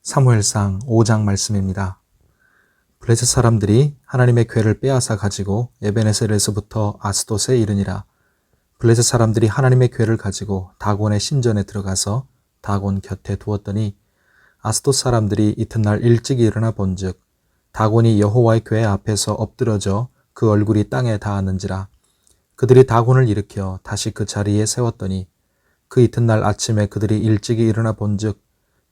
사무엘상 5장 말씀입니다. 블레셋 사람들이 하나님의 궤를 빼앗아 가지고 에베네셀에서부터 아스돗에 이르니라. 블레셋 사람들이 하나님의 궤를 가지고 다곤의 신전에 들어가서 다곤 곁에 두었더니 아스돗 사람들이 이튿날 일찍 일어나 본즉 다곤이 여호와의 궤 앞에서 엎드러져 그 얼굴이 땅에 닿았는지라. 그들이 다곤을 일으켜 다시 그 자리에 세웠더니 그 이튿날 아침에 그들이 일찍이 일어나 본즉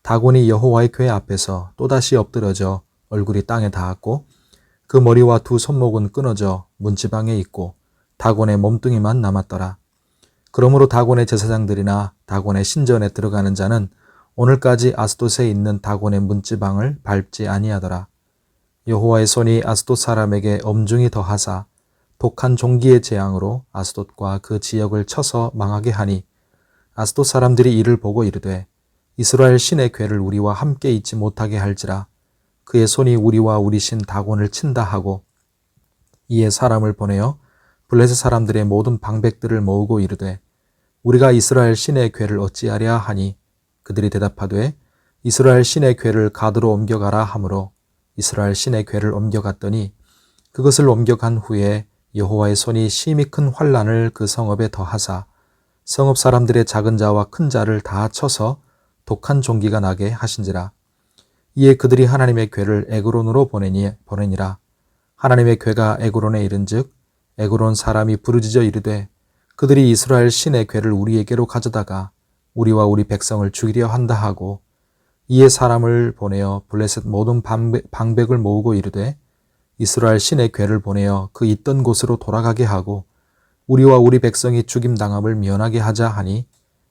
다곤이 여호와의 궤 앞에서 또다시 엎드러져 얼굴이 땅에 닿았고 그 머리와 두 손목은 끊어져 문지방에 있고 다곤의 몸뚱이만 남았더라. 그러므로 다곤의 제사장들이나 다곤의 신전에 들어가는 자는 오늘까지 아스돗에 있는 다곤의 문지방을 밟지 아니하더라. 여호와의 손이 아스돗 사람에게 엄중히 더하사 독한 종기의 재앙으로 아스돗과 그 지역을 쳐서 망하게 하니 아스돗 사람들이 이를 보고 이르되 이스라엘 신의 궤를 우리와 함께 있지 못하게 할지라. 그의 손이 우리와 우리 신 다곤을 친다 하고 이에 사람을 보내어 블레셋 사람들의 모든 방백들을 모으고 이르되 우리가 이스라엘 신의 궤를 어찌하랴 하니 그들이 대답하되 이스라엘 신의 궤를 가드로 옮겨가라 하므로 이스라엘 신의 궤를 옮겨갔더니 그것을 옮겨간 후에 여호와의 손이 심히 큰 환란을 그 성읍에 더하사 성읍 사람들의 작은 자와 큰 자를 다 쳐서 독한 종기가 나게 하신지라. 이에 그들이 하나님의 궤를 에그론으로 보내니라. 하나님의 궤가 에그론에 이른즉 에그론 사람이 부르짖어 이르되 그들이 이스라엘 신의 궤를 우리에게로 가져다가 우리와 우리 백성을 죽이려 한다 하고 이에 사람을 보내어 블레셋 모든 방백을 모으고 이르되 이스라엘 신의 궤를 보내어 그 있던 곳으로 돌아가게 하고 우리와 우리 백성이 죽임당함을 면하게 하자 하니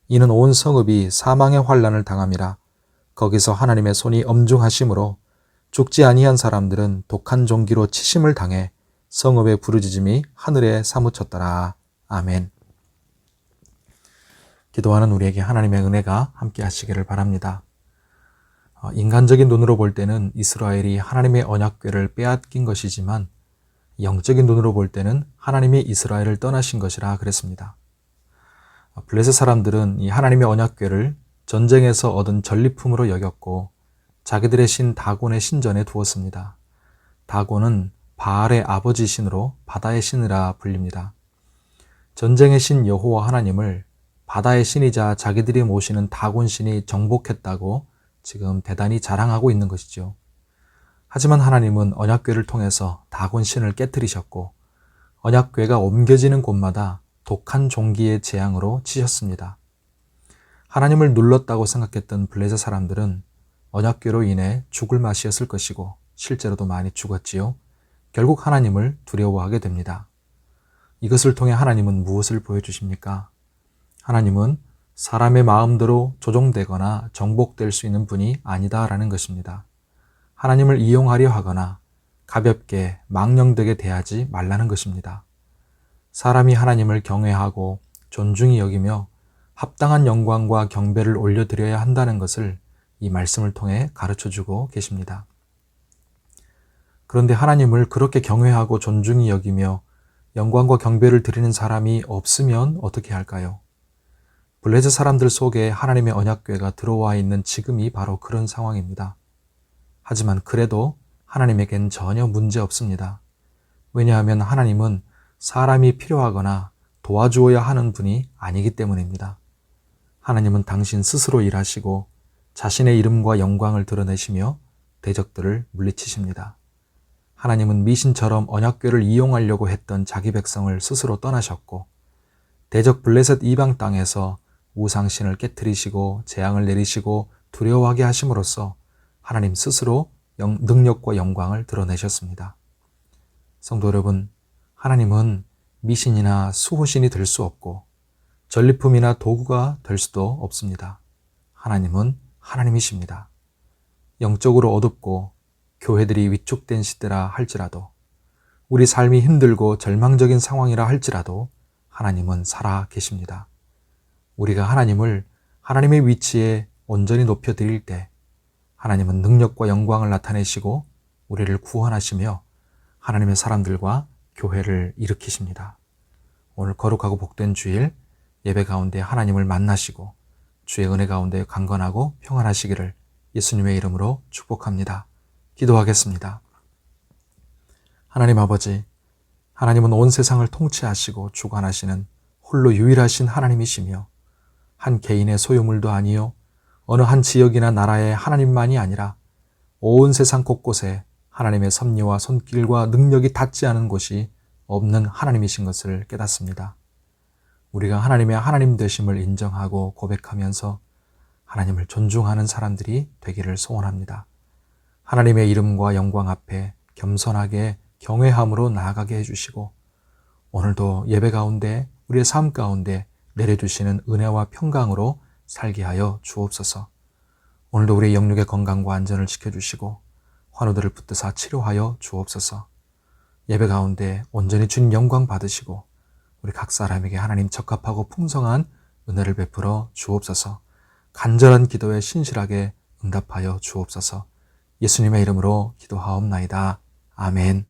이는 온 성읍이 사망의 환란을 당함이라. 거기서 하나님의 손이 엄중하심으로 죽지 아니한 사람들은 독한 종기로 치심을 당해 성읍의 부르짖음이 하늘에 사무쳤더라. 아멘. 기도하는 우리에게 하나님의 은혜가 함께 하시기를 바랍니다. 인간적인 눈으로 볼 때는 이스라엘이 하나님의 언약궤를 빼앗긴 것이지만 영적인 눈으로 볼 때는 하나님이 이스라엘을 떠나신 것이라 그랬습니다. 블레셋 사람들은 이 하나님의 언약궤를 전쟁에서 얻은 전리품으로 여겼고 자기들의 신 다곤의 신전에 두었습니다. 다곤은 바알의 아버지 신으로 바다의 신이라 불립니다. 전쟁의 신 여호와 하나님을 바다의 신이자 자기들이 모시는 다곤 신이 정복했다고 지금 대단히 자랑하고 있는 것이죠. 하지만 하나님은 언약궤를 통해서 다곤 신을 깨뜨리셨고 언약궤가 옮겨지는 곳마다 독한 종기의 재앙으로 치셨습니다. 하나님을 눌렀다고 생각했던 블레셋 사람들은 언약궤로 인해 죽을 맛이었을 것이고 실제로도 많이 죽었지요. 결국 하나님을 두려워하게 됩니다. 이것을 통해 하나님은 무엇을 보여주십니까? 하나님은 사람의 마음대로 조종되거나 정복될 수 있는 분이 아니다라는 것입니다. 하나님을 이용하려 하거나 가볍게 망령되게 대하지 말라는 것입니다. 사람이 하나님을 경외하고 존중히 여기며 합당한 영광과 경배를 올려드려야 한다는 것을 이 말씀을 통해 가르쳐주고 계십니다. 그런데 하나님을 그렇게 경외하고 존중히 여기며 영광과 경배를 드리는 사람이 없으면 어떻게 할까요? 블레셋 사람들 속에 하나님의 언약궤가 들어와 있는 지금이 바로 그런 상황입니다. 하지만 그래도 하나님에겐 전혀 문제 없습니다. 왜냐하면 하나님은 사람이 필요하거나 도와주어야 하는 분이 아니기 때문입니다. 하나님은 당신 스스로 일하시고 자신의 이름과 영광을 드러내시며 대적들을 물리치십니다. 하나님은 미신처럼 언약궤를 이용하려고 했던 자기 백성을 스스로 떠나셨고 대적 블레셋 이방 땅에서 우상신을 깨뜨리시고 재앙을 내리시고 두려워하게 하심으로써 하나님 스스로 능력과 영광을 드러내셨습니다. 성도 여러분, 하나님은 미신이나 수호신이 될 수 없고 전리품이나 도구가 될 수도 없습니다. 하나님은 하나님이십니다. 영적으로 어둡고 교회들이 위축된 시대라 할지라도 우리 삶이 힘들고 절망적인 상황이라 할지라도 하나님은 살아 계십니다. 우리가 하나님을 하나님의 위치에 온전히 높여드릴 때 하나님은 능력과 영광을 나타내시고 우리를 구원하시며 하나님의 사람들과 교회를 일으키십니다. 오늘 거룩하고 복된 주일 예배 가운데 하나님을 만나시고 주의 은혜 가운데 강건하고 평안하시기를 예수님의 이름으로 축복합니다. 기도하겠습니다. 하나님 아버지, 하나님은 온 세상을 통치하시고 주관하시는 홀로 유일하신 하나님이시며 한 개인의 소유물도 아니요 어느 한 지역이나 나라의 하나님만이 아니라 온 세상 곳곳에 하나님의 섭리와 손길과 능력이 닿지 않은 곳이 없는 하나님이신 것을 깨닫습니다. 우리가 하나님의 하나님 되심을 인정하고 고백하면서 하나님을 존중하는 사람들이 되기를 소원합니다. 하나님의 이름과 영광 앞에 겸손하게 경외함으로 나아가게 해주시고 오늘도 예배 가운데 우리의 삶 가운데 내려주시는 은혜와 평강으로 살게 하여 주옵소서. 오늘도 우리의 영육의 건강과 안전을 지켜주시고 환우들을 붙드사 치료하여 주옵소서. 예배 가운데 온전히 주님 영광 받으시고 우리 각 사람에게 하나님 적합하고 풍성한 은혜를 베풀어 주옵소서. 간절한 기도에 신실하게 응답하여 주옵소서. 예수님의 이름으로 기도하옵나이다. 아멘.